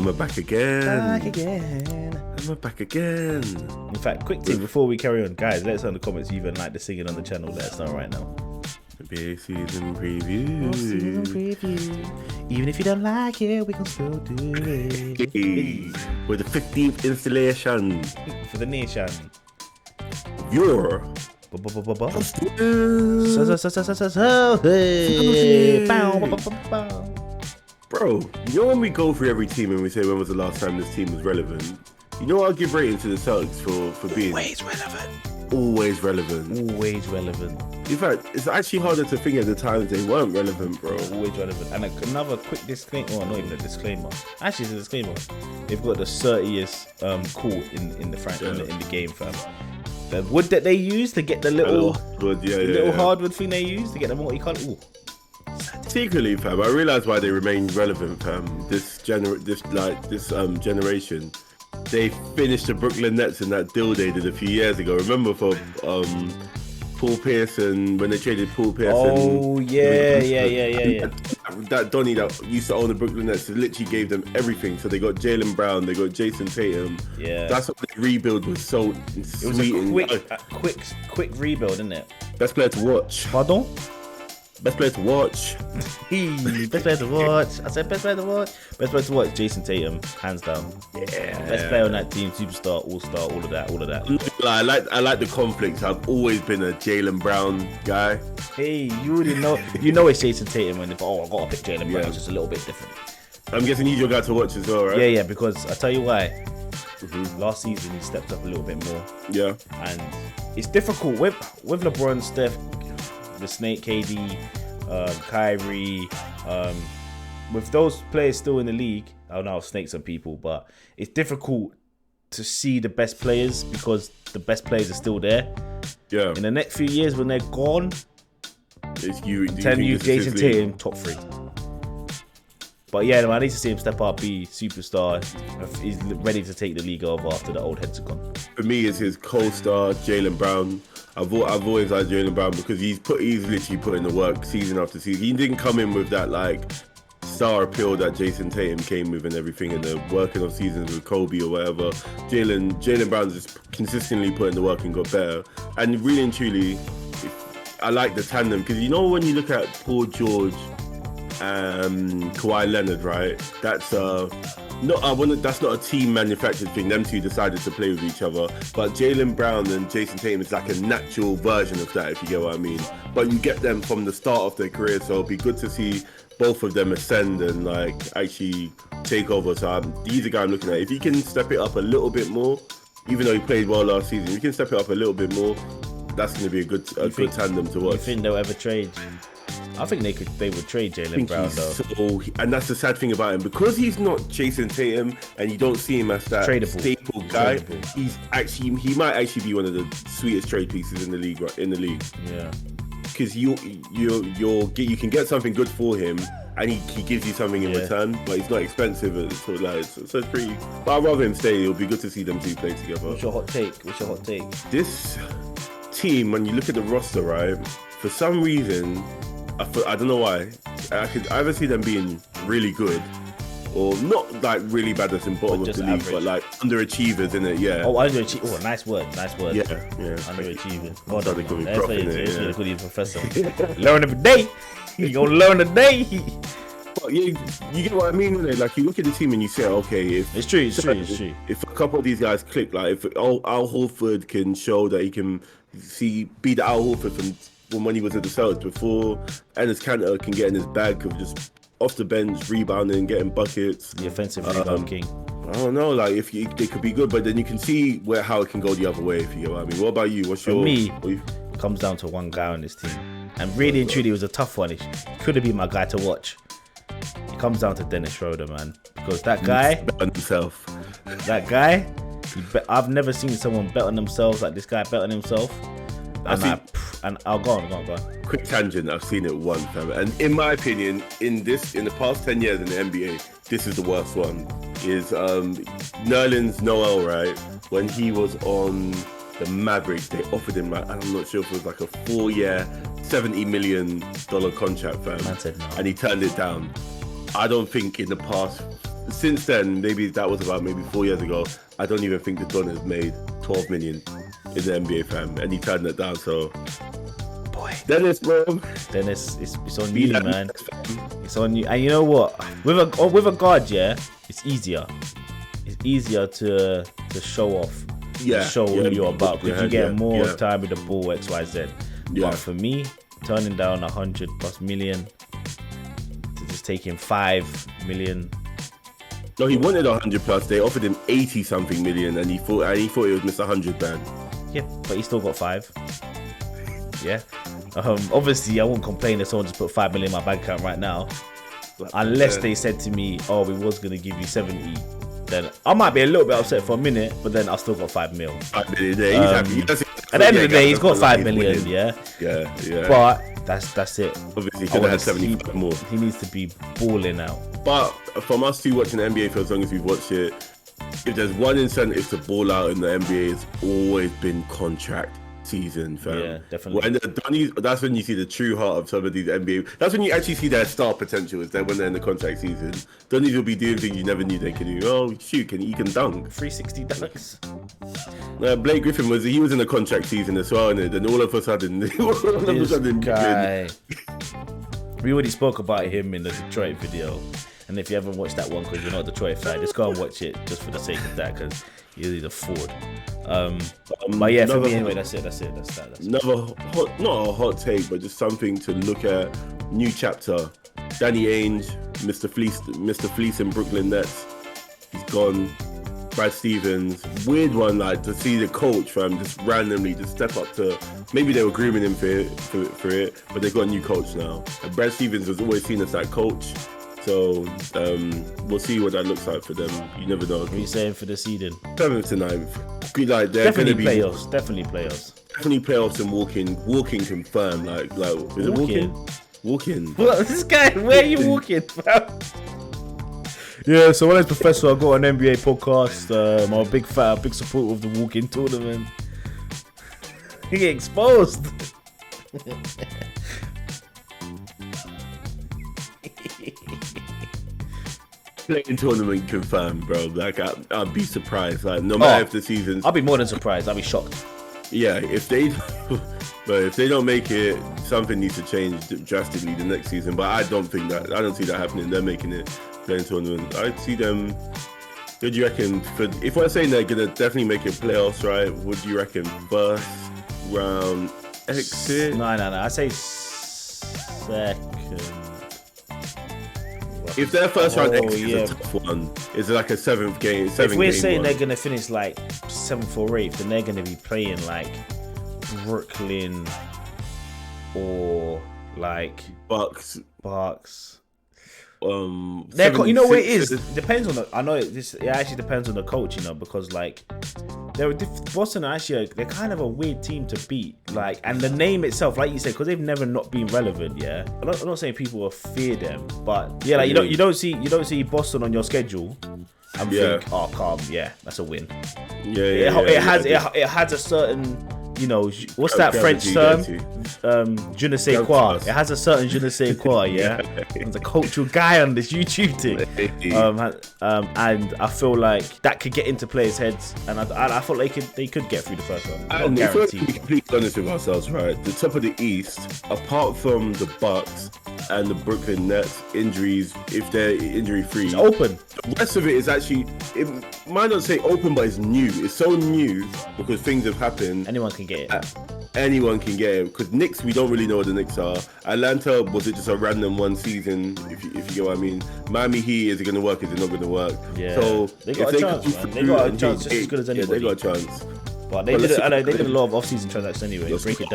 And we're back again. And we're back again. In fact, quick thing before we carry on, guys, let us know in the comments if you even like the singing on the channel. Let us know right now. NBA season preview. Even if you don't like it, we can still do it. Hey, with the 15th installation For the nation. Your Bro, you know when we go through every team and we say when was the last time this team was relevant? You know what I'll give rating to the Celtics for being Always relevant. Always relevant. Always relevant. In fact, it's actually harder to think at the times they weren't relevant, bro. Always relevant. And another quick disclaimer, well, not even a disclaimer. Actually, it's a disclaimer. They've got the 30th call in the game, fam. The wood that they use to get the little hardwood thing they use to get the multicolour. Ooh. Secretly, fam, I realise why they remain relevant, fam. This generation, they finished the Brooklyn Nets in that deal they did a few years ago. Remember for Paul Pierson, when they traded Paul Pierson? Oh yeah. That Donny that used to own the Brooklyn Nets literally gave them everything. So they got Jaylen Brown, they got Jason Tatum. Yeah, that's what the rebuild was so sweet. It was a quick rebuild, isn't it? Best player to watch. Pardon? Best player to watch. Best player to watch. I said best player to watch. Best player to watch. Jason Tatum, hands down. Yeah. Best player on that team, superstar, all-star, all of that. I like the conflicts. I've always been a Jaylen Brown guy. Hey, you already know. You know it's Jason Tatum when I gotta pick Jaylen Brown. It's just a little bit different. I'm guessing he's your guy to watch as well, right? Yeah. Because I tell you why. Last season he stepped up a little bit more. Yeah. And it's difficult with LeBron, Steph, the Snake, KD, Kyrie, with those players still in the league. I don't know, I'll snake some people, but it's difficult to see the best players because the best players are still there. Yeah. In the next few years when they're gone, I'm telling you, Jason Tatum, top 3. But yeah, I need to see him step up, be superstar. He's ready to take the league over after the old heads are gone. For me, it's his co-star, Jaylen Brown. I've always liked Jaylen Brown because he's literally put in the work season after season. He didn't come in with that like star appeal that Jason Tatum came with and everything, and the working on seasons with Kobe or whatever. Jaylen Brown just consistently put in the work and got better. And really and truly, I like the tandem because you know when you look at Paul George and Kawhi Leonard, right? That's not a team manufactured thing. Them two decided to play with each other. But Jaylen Brown and Jason Tatum is like a natural version of that, if you get what I mean. But you get them from the start of their career, so it'll be good to see both of them ascend and like actually take over. So he's a guy I'm looking at. If he can step it up a little bit more, even though he played well last season, if he can step it up a little bit more, that's going to be a good tandem to watch. You think they'll ever trade? I think they would trade Jaylen Brown though. And that's the sad thing about him, because he's not Jason Tatum, and you don't see him as that staple guy. He might actually be one of the sweetest trade pieces in the league. Yeah. Because you can get something good for him, and he gives you something in return, but he's not expensive. So it's pretty. But I'd rather him stay. It'll be good to see them two play together. What's your hot take? This team, when you look at the roster, right? For some reason, I don't know why, I could either see them being really good or not like really bad as in bottom of the league, average. But like underachievers, innit? Yeah. Oh, underachievers. Oh, nice word. Yeah. Underachievers. God, good professor. Learn every day. You gonna learn a day. But you get what I mean, innit? Like you look at the team and you say, okay, it's true. If a couple of these guys click, like if Al Horford can show that he can be the Al Horford from when he was at the Celtics before, and his Kanter can get in his bag of just off the bench, rebounding, getting buckets. The offensive rebound king. I don't know, like they could be good, but then you can see how it can go the other way, if you get what I mean. What about you? For me, it comes down to one guy on this team. And really and truly, it was a tough one. It could have been my guy to watch. It comes down to Dennis Schroeder, man. Because that guy... bet on himself. That guy, I've never seen someone bet on themselves like this guy bet on himself. I'll go on. Quick tangent. I've seen it once, and in my opinion, in the past 10 years in the NBA, this is the worst one. Is Nerlens Noel, right? When he was on the Mavericks, they offered him like, I'm not sure if it was like a 4-year, $70 million contract, fam. Man said no. And he turned it down. I don't think in the past since then, maybe that was about 4 years ago. I don't even think the Don has made 12 million in the NBA, fam, and he turned it down. So, Boy, Dennis, bro, Dennis, it's on you, man. It's on you. And you know what? With a guard, yeah, it's easier. It's easier to show off. Show who you're about because you get more time with the ball, X, Y, Z. Yeah. But for me, turning down 100+ million to just taking 5 million. No, he wanted 100+. They offered him 80-something million, and he thought it was Mr. 100 man. Yeah, but he still got 5. Yeah. Obviously, I won't complain if someone just put 5 million in my bank account right now, unless they said to me, "Oh, we was gonna give you 70." Then I might be a little bit upset for a minute, but then I've still got 5 mil. 5 million. Yeah, he's happy. At the end of the day, he's got 5 million. Yeah. But that's it. Obviously, he could have had 75 more. He needs to be balling out. But from us two watching the NBA for as long as we've watched it, if there's one incentive to ball out in the NBA, it's always been contract season, fam. Yeah, definitely. That's when you see the true heart of some of these NBA. That's when you actually see their star potential, is that when they're in the contract season. Donnies will be doing things you never knew they could do. Oh, shoot, he can dunk. 360 dunks. Blake Griffin was in the contract season as well, and then all of a sudden, guy. We already spoke about him in the Detroit video, and if you haven't watched that one because you're not a Detroit fan, just go and watch it just for the sake of that because he's a fraud. But yeah, for me anyway, that's it. That's another hot, not a hot take, but just something to look at. New chapter. Danny Ainge, Mr. Fleece in Brooklyn Nets. He's gone. Brad Stevens, weird one, like to see the coach from just randomly just step up to. Maybe they were grooming him for it, but they've got a new coach now. And Brad Stevens was always seen as that coach. So we'll see what that looks like for them. You never know. What are you saying for the seeding? 7th to 9th. Like they're definitely gonna be playoffs. Definitely playoffs. Definitely playoffs and walking confirmed. Like is it walking? Walking. What, this guy? Where are you walking, fam? Yeah, so my name's Professor. I got an NBA podcast. I'm a big supporter of the walk-in tournament. You get exposed. Playing tournament confirmed, bro. Like I'd be surprised. Like no matter if the season's. I'll be more than surprised. I'll be shocked. Yeah, if they don't make it, something needs to change drastically the next season. But I don't see that happening. They're making it playing tournament. I see them. What do you reckon? If we're saying they're gonna definitely make it playoffs, right? What do you reckon? First round exit? No. I say second. If their first round exit is a tough one, it's like a 7th game. If we're saying they're gonna finish like 7th or 8th, then they're gonna be playing like Brooklyn or like Bucks. You know what it is? It depends on it actually depends on the coach, because like Boston are actually they're kind of a weird team to beat, like, and the name itself, like you said, because they've never not been relevant. Yeah, I'm not saying people will fear them, but yeah, like you don't see Boston on your schedule and think, oh, calm, yeah, that's a win. It has a certain, what's that French term? Je ne sais quoi. It has a certain je ne sais quoi, yeah. There's a cultural guy on this YouTube thing. And I feel like that could get into players' heads, and I thought they could get through the first round. And if we're to be completely honest with ourselves, right, the top of the East, apart from the Bucks and the Brooklyn Nets, injuries, if they're injury free, it's open. The rest of it is actually, it might not say open, but it's new. It's so new because things have happened. Anyone can get it. Anyone can get it. Because Knicks, we don't really know what the Knicks are. Atlanta, was it just a random one season, if you get what I mean? Miami Heat, is it going to work? Is it not going to work? Yeah. So they got a chance, man. They got a chance just as good as anybody. Yeah, they got a chance. But they did a lot of off-season transactions anyway. Break it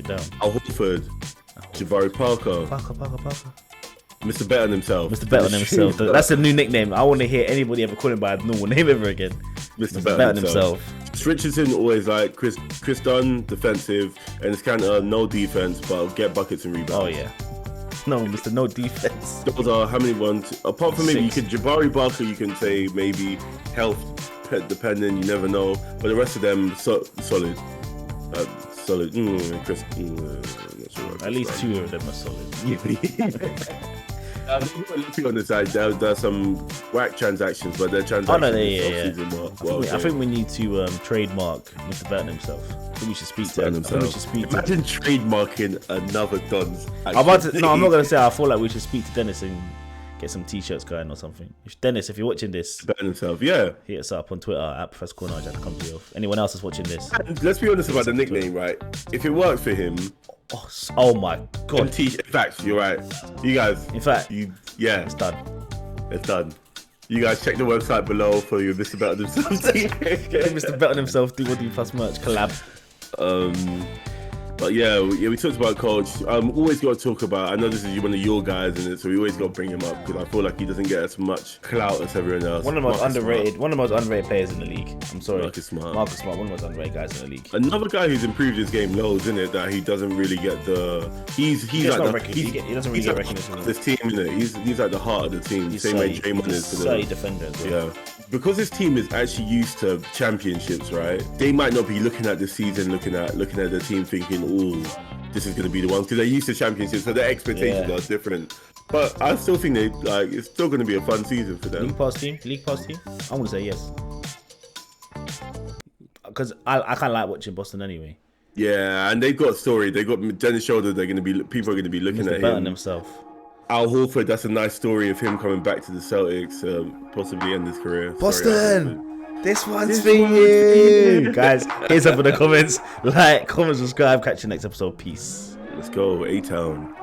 down. Al Horford, Jabari Parker. Mr. Bet on himself. That's the new nickname. I want to hear anybody ever call him by a normal name ever again. Mr. Bet on himself. Richardson always like Chris Dunn, defensive, and it's kind of no defense, but get buckets and rebounds. Oh yeah. No, Mr. No defense. Those are how many ones? Apart from maybe 6. Jabari Parker, you can say maybe health dependent. You never know, but the rest of them solid. Chris. At least 2 of them are solid. Lucky on the side, there's some whack transactions, but their transactions. Oh no, yeah. I I think we need to trademark Mr. Burton himself. I think we should speak to him. Imagine trademarking another Don's. I'm not gonna say. I feel like we should speak to Dennis and get some t-shirts going or something. Dennis, if you're watching this, Burton himself, yeah. Hit us up on Twitter at Professor Corner. Come to you. Anyone else is watching this? And let's be honest about the nickname, right? If it works for him, oh my god. In fact, you're right. You guys, It's done. It's done. You guys check the website below for your Mr. Belton himself. Mr. Belton himself do plus merch collab. But yeah, we talked about Coach. Always got to talk about. I know this is one of your guys in it, so we always got to bring him up because I feel like he doesn't get as much clout as everyone else. One of the most underrated players in the league. I'm sorry, Marcus Smart, one of the most underrated guys in the league. Another guy who's improved his game loads, isn't it? That he doesn't really get the. He doesn't really get recognition. This team, isn't it? He's like the heart of the team. Same way Draymond is for the defender as well. Yeah. Because this team is actually used to championships, right? They might not be looking at this season, looking at the team, thinking, "Oh, this is going to be the one," because they're used to championships, so their expectations are different. But I still think it's still going to be a fun season for them. League pass team. I'm going to say yes, because I kind of like watching Boston anyway. Yeah, and they've got a story. They got Dennis Schroeder. People are going to be looking at him. Himself. Al Horford, that's a nice story of him coming back to the Celtics, possibly end his career. Boston, this one's for you. Guys, here's up in the comments. Like, comment, subscribe. Catch you next episode. Peace. Let's go, A-Town.